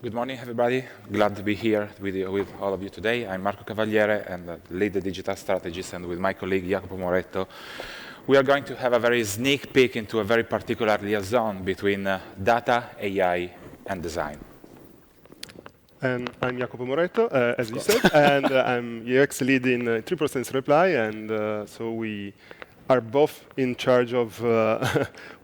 Good morning, everybody. Glad to be here with all of you today. I'm Marco Cavaliere and lead the digital strategist, and with my colleague Jacopo Moretto, we are going to have a very sneak peek into a very particular liaison between data, AI, and design. And I'm Jacopo Moretto, as you said, and I'm UX lead in Triplesense Reply, and so we are both in charge of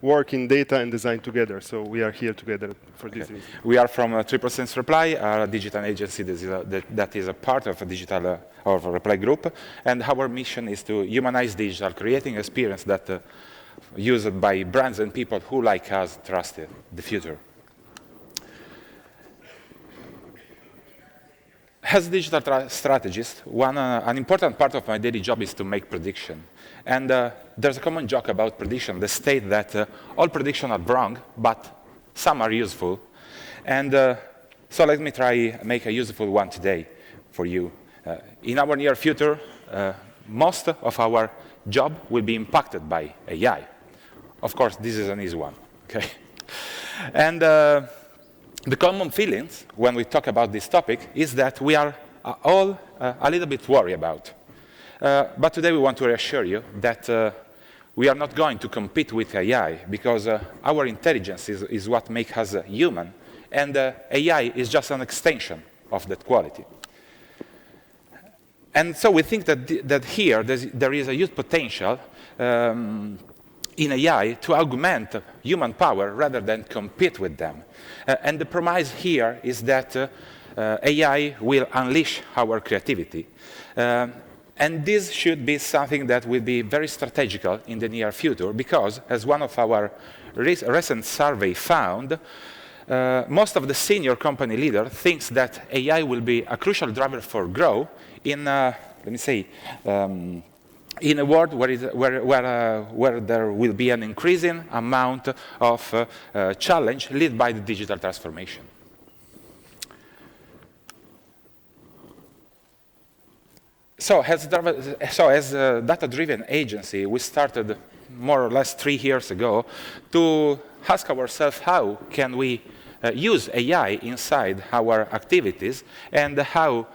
working data and design together. So we are here together for this reason. We are from Triplesense Reply, a digital agency that is a part of a digital of a Reply group, and our mission is to humanize digital, creating an experience that used by brands and people who, like us, trust the future. As a digital strategist, an important part of my daily job is to make prediction. And there's a common joke about prediction, the state that all predictions are wrong, but some are useful. And so let me try make a useful one today for you. In our near future, most of our job will be impacted by AI. Of course, this is an easy one. Okay? And the common feelings when we talk about this topic is that we are all a little bit worried about. But today we want to reassure you that we are not going to compete with AI because our intelligence is what makes us human, and AI is just an extension of that quality. And so we think that here there is a huge potential in AI to augment human power rather than compete with them. And the promise here is that AI will unleash our creativity. And this should be something that will be very strategical in the near future because, as one of our recent survey found, most of the senior company leaders thinks that AI will be a crucial driver for growth in, let me say, in a world where there will be an increasing amount of challenge led by the digital transformation. So as a data-driven agency, we started more or less 3 years ago to ask ourselves how can we use AI inside our activities and how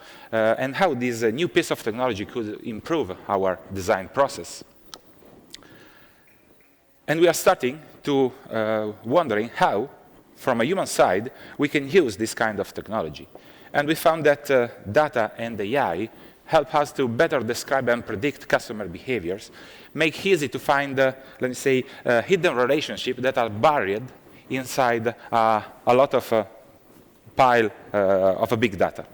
this new piece of technology could improve our design process. And we are starting to wondering how, from a human side, we can use this kind of technology. And we found that data and AI help us to better describe and predict customer behaviors, make easy to find, let me say, hidden relationships that are buried inside a lot of pile of a big data.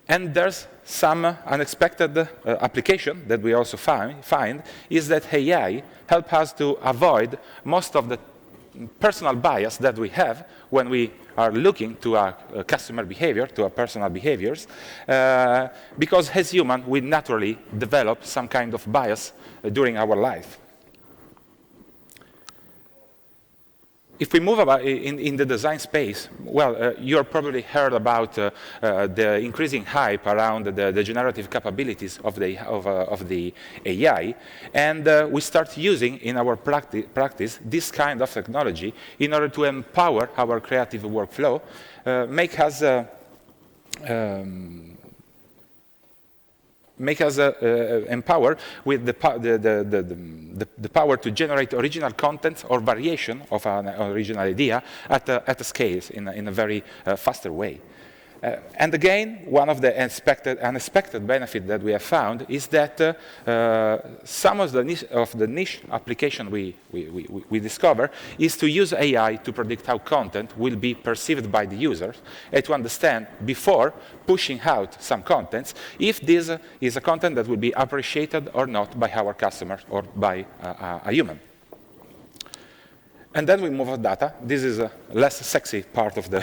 And there's some unexpected application that we also find is that AI helps us to avoid most of the personal bias that we have when we are looking to a customer behavior, to our personal behaviors, because as humans, we naturally develop some kind of bias during our life. If we move about in the design space, well, you have probably heard about the increasing hype around the generative capabilities of the AI, and we start using in our practice this kind of technology in order to empower our creative workflow, make us empower with the power to generate original content or variation of an original idea at a scale in a very faster way. And again, one of the unexpected benefits that we have found is that some of the niche application we discover is to use AI to predict how content will be perceived by the users and to understand before pushing out some contents if this is a content that will be appreciated or not by our customers or by a human. And then we move on data. This is a less sexy part of the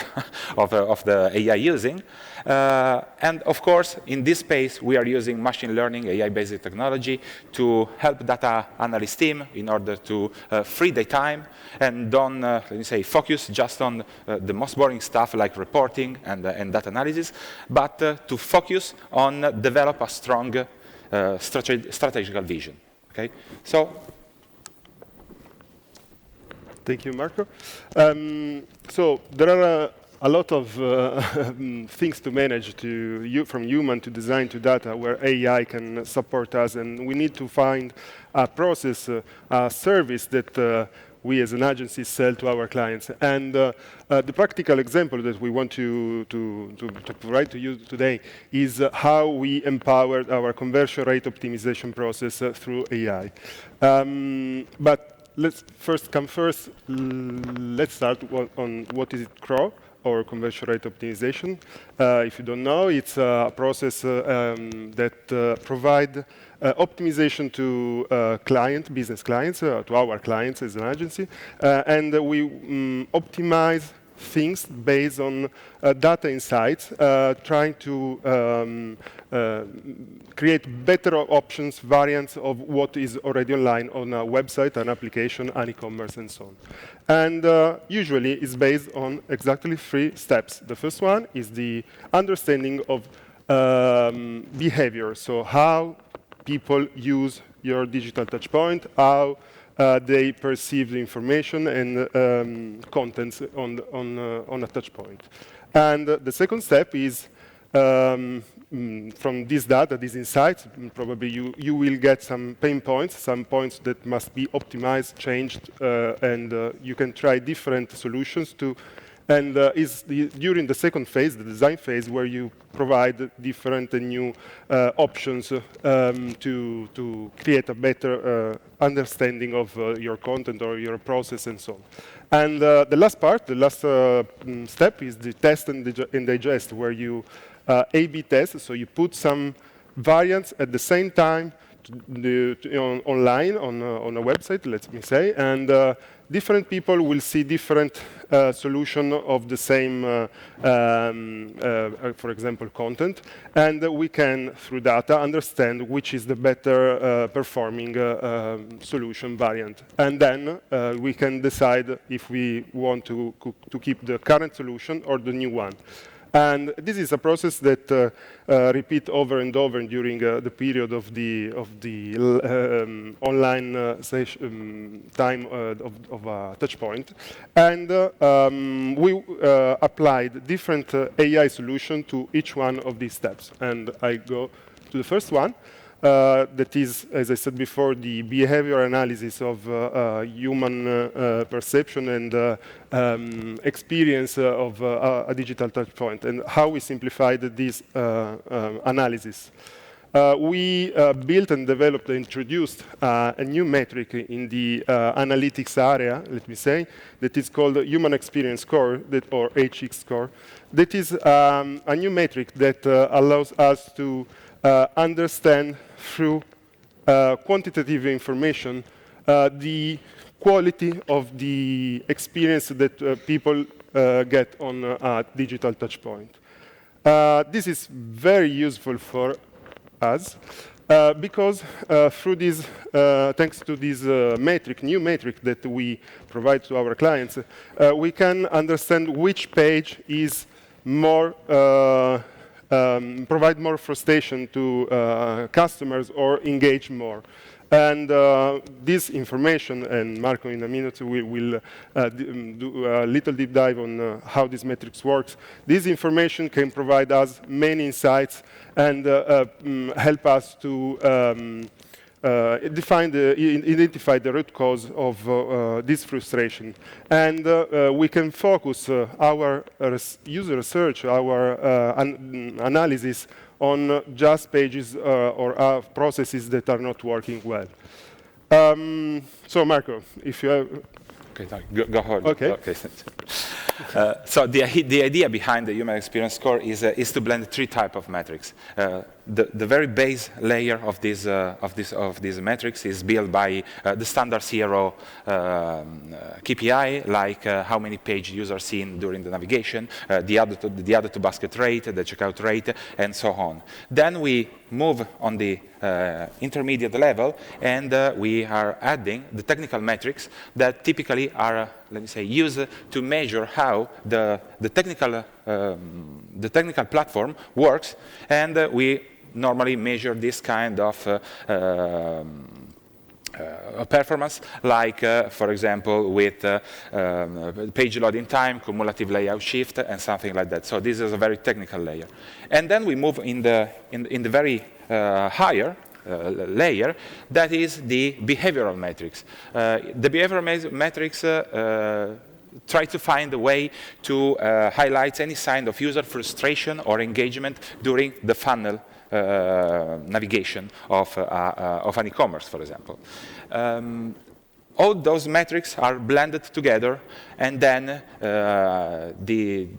of the AI using. And of course, in this space, we are using machine learning, AI-based technology to help data analyst team in order to free their time and don't, let me say, focus just on the most boring stuff like reporting and data analysis, but to focus on develop a strong strategical vision. Okay, so. Thank you, Marco. So there are a lot of things to manage, from human to design to data, where AI can support us, and we need to find a process, a service that we as an agency sell to our clients. And the practical example that we want to provide to you today is how we empowered our conversion rate optimization process through AI. But let's first come first. Let's start on what is it, CRO, or conversion rate optimization. If you don't know, it's a process that provides optimization to business clients, to our clients as an agency, and we optimize things based on data insights, trying to create better options, variants of what is already online on a website, an application, an e-commerce, and so on. And usually it's based on exactly 3 steps. The first one is the understanding of behavior, so how people use your digital touchpoint, how they perceive the information and contents on a touch point. And the second step is from this data, these insights, probably you will get some pain points, some points that must be optimized, changed, and you can try different solutions to. And during the second phase, the design phase, where you provide different and new options to create a better understanding of your content or your process and so on. And the last part, the last step is the test and digest, where you A/B test, so you put some variants at the same time online on a website, let me say, and different people will see different solution of the same, for example, content, and we can, through data, understand which is the better performing solution variant. And then we can decide if we want to keep the current solution or the new one. And this is a process that repeat over and over during the period of the online time of a touch point. And we applied different AI solution to each one of these steps. And I go to the first one. That is, as I said before, the behavior analysis of human perception and experience of a digital touchpoint, and how we simplified this analysis. We built and developed and introduced a new metric in the analytics area, let me say, that is called Human Experience Score, or HX score. That is a new metric that allows us to understand through quantitative information the quality of the experience that people get on a digital touchpoint. This is very useful for us because through this, thanks to this new metric that we provide to our clients, we can understand which page is more provide more frustration to customers or engage more. And this information, and Marco in a minute will do a little deep dive on how this metrics works. This information can provide us many insights and help us to identify the root cause of this frustration. And we can focus our user research, our analysis on just pages or processes that are not working well. So Marco, if you have... Okay, go ahead. Okay. So the idea behind the human experience score is to blend 3 types of metrics. The very base layer of these metrics is built by the standard CRO KPI, like how many page users seen during the navigation, the added to basket rate, the checkout rate, and so on. Then we move on the intermediate level, and we are adding the technical metrics that typically are, let me say, used to measure how the technical platform works, and we normally measure this kind of performance, like, for example, with page loading time, cumulative layout shift, and something like that. So this is a very technical layer. And then we move in the very higher layer, that is the behavioral metrics. The behavioral metrics try to find a way to highlight any sign of user frustration or engagement during the funnel navigation of an e-commerce, for example. All those metrics are blended together, and then the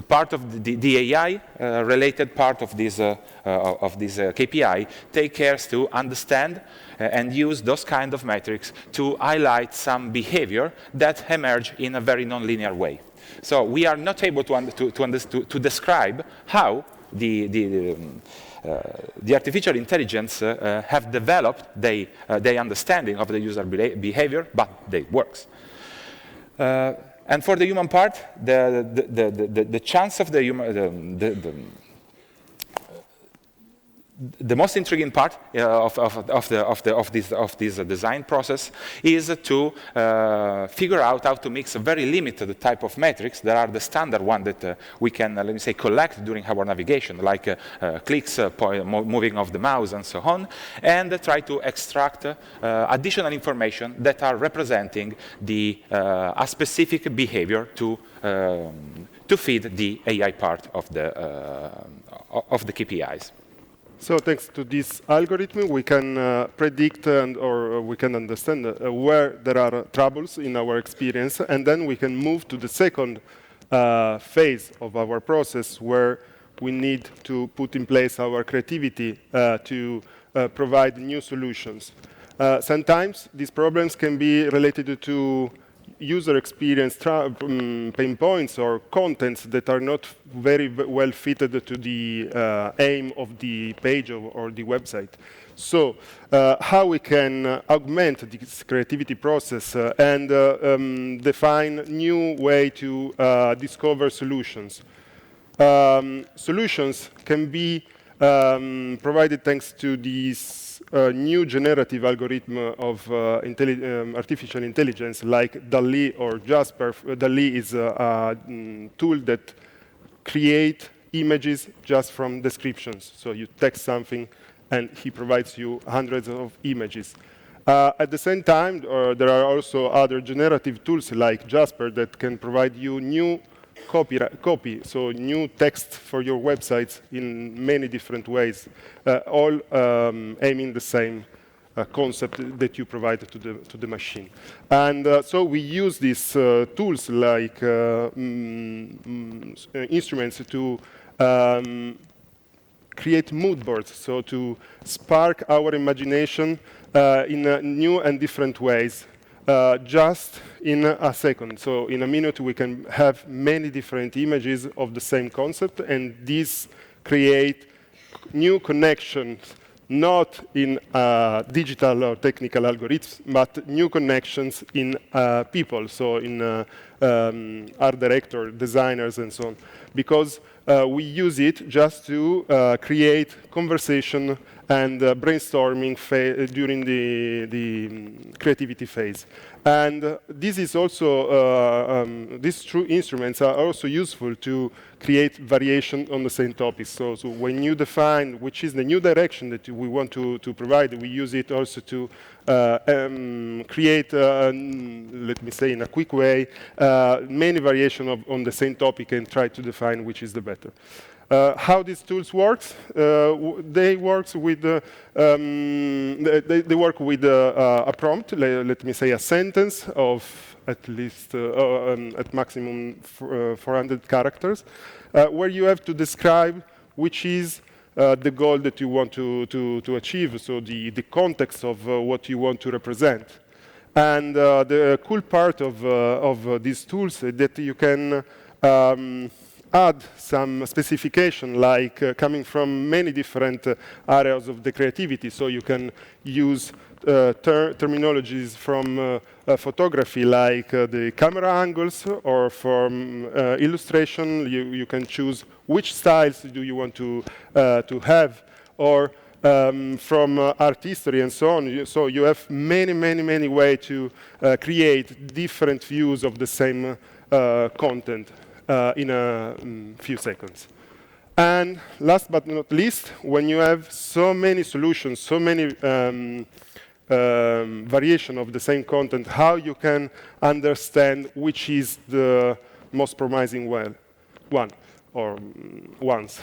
part of the AI related part of this KPI take care to understand and use those kind of metrics to highlight some behavior that emerge in a very non-linear way. So we are not able to describe how the artificial intelligence have developed their understanding of the user behavior, but they works. And for the human part, the chance of the human, the most intriguing part of this design process is to figure out how to mix a very limited type of metrics that are the standard one that we can, let me say, collect during our navigation, like clicks, moving of the mouse, and so on, and try to extract additional information that are representing a specific behavior to feed the AI part of the KPIs. So thanks to this algorithm, we can predict or we can understand where there are troubles in our experience, and then we can move to the second phase of our process, where we need to put in place our creativity to provide new solutions. Sometimes these problems can be related to user experience pain points or contents that are not very well fitted to the aim of the page or the website. So how we can augment this creativity process and define new way to discover solutions. Solutions can be provided thanks to this new generative algorithm of artificial intelligence, like DALL-E or Jasper. DALL-E is a tool that creates images just from descriptions. So you text something, and he provides you hundreds of images. At the same time, there are also other generative tools like Jasper that can provide you new copy, so new text for your websites in many different ways, all aiming the same concept that you provide to the machine. And so we use these tools like instruments to create mood boards, so to spark our imagination in new and different ways. Just in a second. So in a minute, we can have many different images of the same concept, and these create new connections, not in digital or technical algorithms, but new connections in people, so in art director, designers, and so on. Because we use it just to create conversation and brainstorming during the creativity phase. And this is also, these true instruments are also useful to create variation on the same topic. So when you define which is the new direction that we want to provide, we use it also to create, let me say in a quick way, many variations on the same topic and try to define which is the better. How these tools work? They work with a prompt. Let me say a sentence of at least at maximum 400 characters, where you have to describe which is the goal that you want to achieve. So the context of what you want to represent. And the cool part of these tools is that you can add some specification, like coming from many different areas of the creativity. So you can use terminologies from photography, like the camera angles, or from illustration, you can choose which styles do you want to have, or from art history and so on. So you have many ways to create different views of the same content in a few seconds. And last but not least, when you have so many solutions, so many variation of the same content, how you can understand which is the most promising one or ones.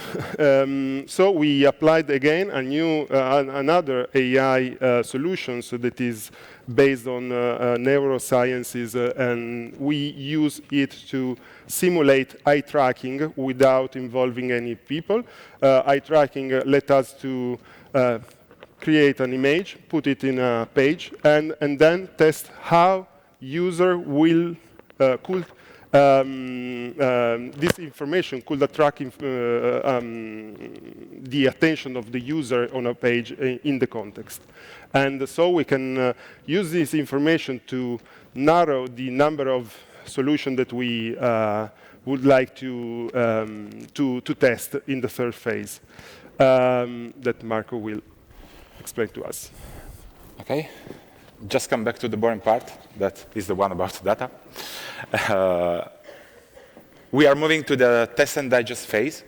So we applied again a new, another AI solution so that is based on neurosciences, and we use it to simulate eye tracking without involving any people. Eye tracking let us to create an image, put it in a page, and then test how user will could this information could attract the attention of the user on a page in the context. And so we can use this information to narrow the number of solutions that we would like to test in the third phase that Marco will explain to us. Okay. Just come back to the boring part. That is the one about data. We are moving to the test and digest phase.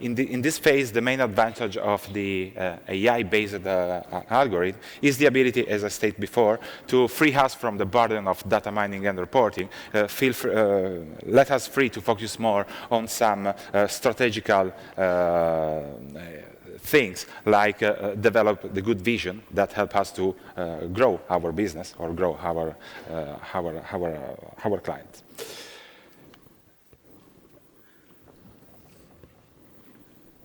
In this phase, the main advantage of the AI-based algorithm is the ability, as I stated before, to free us from the burden of data mining and reporting, let us free to focus more on some strategical things like develop the good vision that help us to grow our business or grow our clients.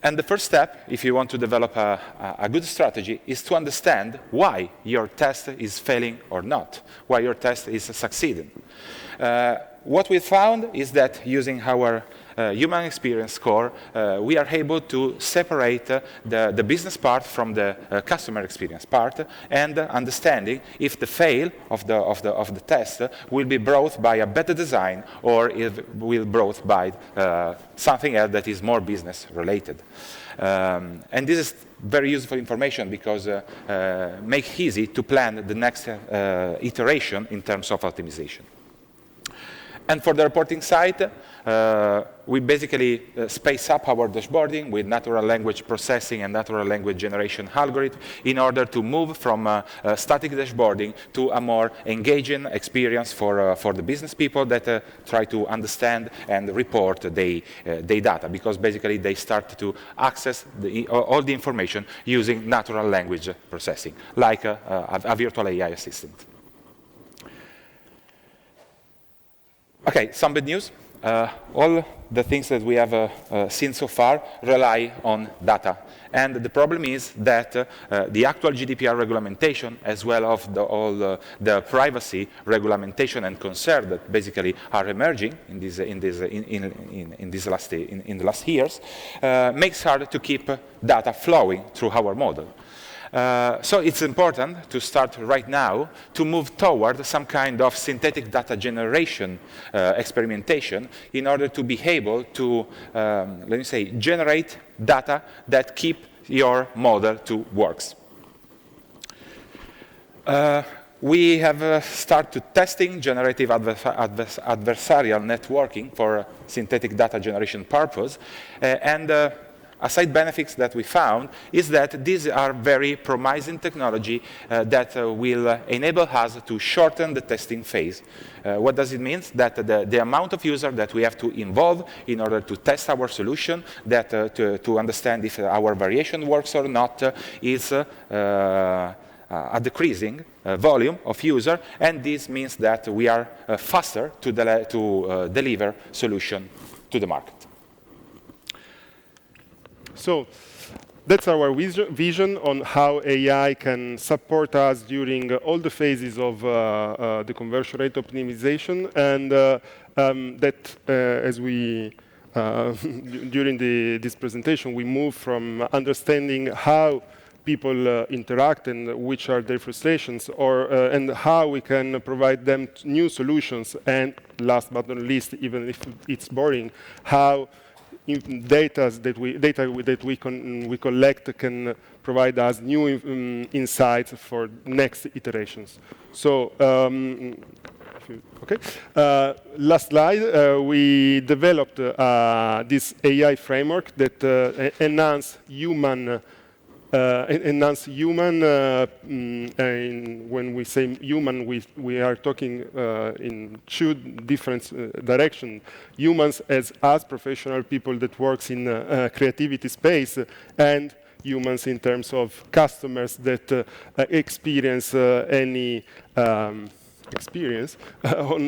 And the first step, if you want to develop a good strategy, is to understand why your test is failing or not, why your test is succeeding. What we found is that using our human experience score, we are able to separate the business part from the customer experience part, and understanding if the fail of the test will be brought by a better design or if will brought by something else that is more business related. And this is very useful information because make it easy to plan the next iteration in terms of optimization. And for the reporting side, we basically space up our dashboarding with natural language processing and natural language generation algorithm in order to move from static dashboarding to a more engaging experience for the business people that try to understand and report their data, because basically they start to access all the information using natural language processing, like a virtual AI assistant. Okay, some bad news. All the things that we have seen so far rely on data. And the problem is that the actual GDPR regulation, as well as all the privacy regulation and concern that basically are emerging in the last years, makes it hard to keep data flowing through our model. So it's important to start right now to move toward some kind of synthetic data generation experimentation in order to be able to, let me say, generate data that keep your model to works. We have started testing generative adversarial networking for synthetic data generation purpose, and a side benefit that we found is that these are very promising technology that will enable us to shorten the testing phase. What does it mean? That the amount of users that we have to involve in order to test our solution, that to understand if our variation works or not, is a decreasing volume of user, and this means that we are faster to deliver solution to the market. So that's our vision on how AI can support us during all the phases of the conversion rate optimization, and that as we during this presentation we move from understanding how people interact and which are their frustrations, or and how we can provide them new solutions, and last but not least, even if it's boring, how data that we collect can provide us new insights for next iterations. So, okay. Last slide. We developed this AI framework that enhance human. When we say human, we are talking in two different directions. Humans as professional people that works in creativity space, and humans in terms of customers that experience any experience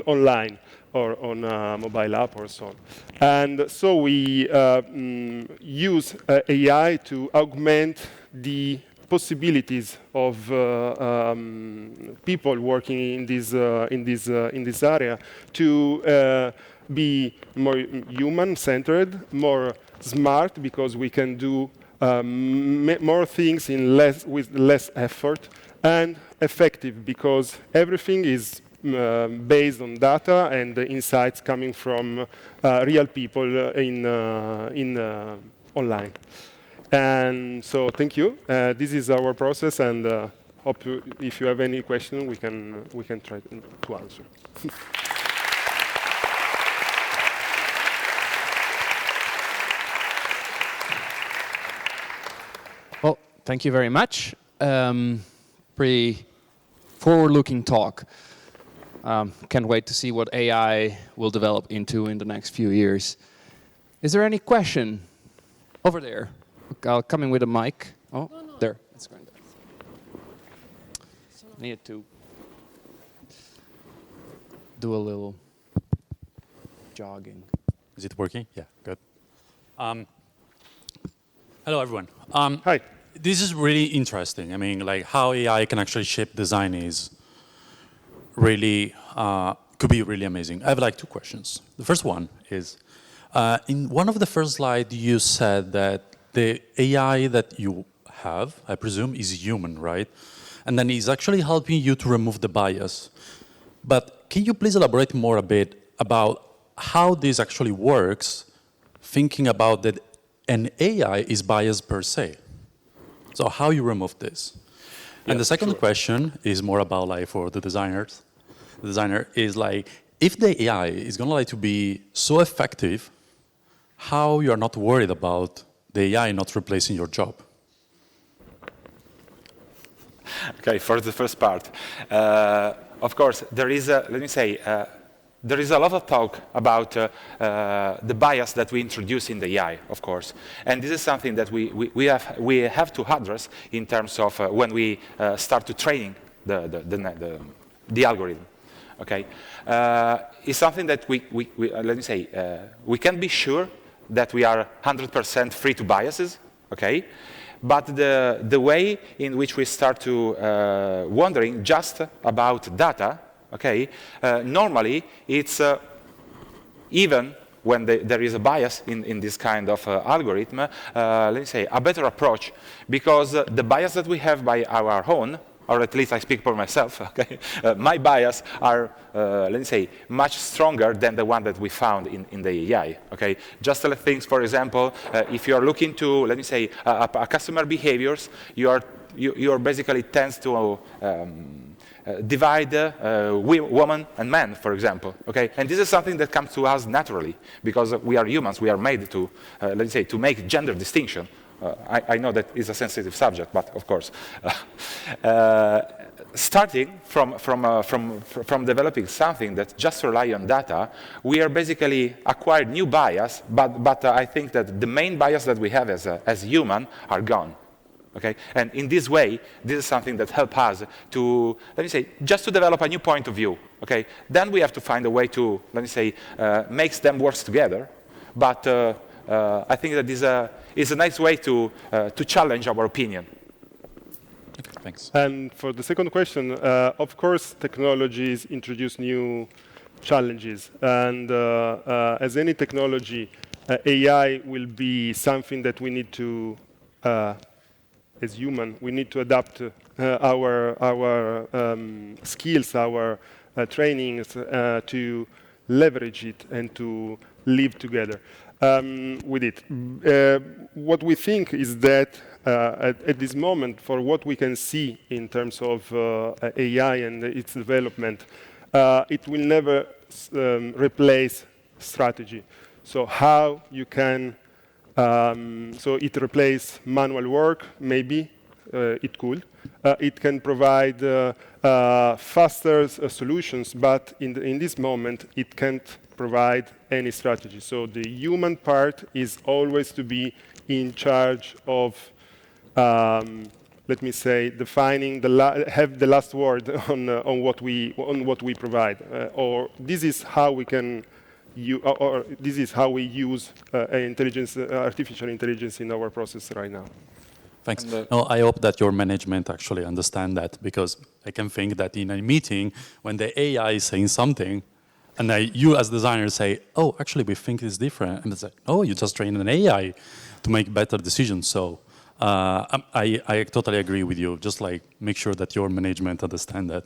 online or on a mobile app or so on. And so we use AI to augment the possibilities of people working in this area to be more human-centered, more smart, because we can do more things with less effort, and effective, because everything is based on data and the insights coming from real people in online. And so, thank you. This is our process, and hope if you have any question, we can try to answer. Well, thank you very much. Pretty forward-looking talk. Can't wait to see what AI will develop into in the next few years. Is there any question? Over there. I'll come in with a mic. Oh, no. There. It's going there. Needed to do a little jogging. Is it working? Yeah, good. Hello, everyone. Hi. This is really interesting. I mean, like how AI can actually shape design is really, could be really amazing. I have like two questions. The first one is, in one of the first slides, you said that the AI that you have, I presume, is human, right? And then it's actually helping you to remove the bias. But can you please elaborate more a bit about how this actually works, thinking about that an AI is biased per se? So how you remove this? Yeah, and the second question is more about like for the designers. The designer is like, if the AI is going to be so effective, how you are not worried about the AI not replacing your job? Okay, for the first part, of course, there is a, let me say, there is a lot of talk about the bias that we introduce in the AI, of course. And this is something that we have to address in terms of when we start to training the algorithm. Okay, it's something that let me say, we can be sure that we are 100% free to biases, okay? But the way in which we start to wondering just about data, okay, normally it's even when there is a bias in this kind of algorithm, let me say, a better approach, because the bias that we have by our own, or at least I speak for myself, okay? My bias are, let me say, much stronger than the one that we found in the AI, okay? Just things, for example, if you are looking to, let me say, a customer behaviors, you are basically tends to divide women and men, for example, okay? And this is something that comes to us naturally, because we are humans, we are made to, let me say, to make gender distinction. I know that is a sensitive subject, but of course, starting from developing something that just rely on data, we are basically acquired new bias, but I think that the main bias that we have as human are gone. Okay, and in this way, this is something that helps us to, let me say, just to develop a new point of view. Okay, then we have to find a way to, let me say, makes them work together, but. I think that this is a nice way to challenge our opinion. Okay, thanks. And for the second question, of course, technologies introduce new challenges. And as any technology, AI will be something that we need to, as human, we need to adapt our skills, our trainings to leverage it and to live together. with it. What we think is that at this moment, for what we can see in terms of AI and its development, it will never replace strategy. So how you can, so it replace manual work, maybe it could. It can provide faster solutions, but in this moment, it can't provide any strategy. So the human part is always to be in charge of, let me say, defining have the last word on what we provide, or this is how we can, or this is how we use artificial intelligence in our process right now. Thanks. No, I hope that your management actually understand that, because I can think that in a meeting, when the AI is saying something, and you as designer say, oh, actually we think it's different, and it's like, oh, you just train an AI to make better decisions. So I totally agree with you. Just like make sure that your management understand that.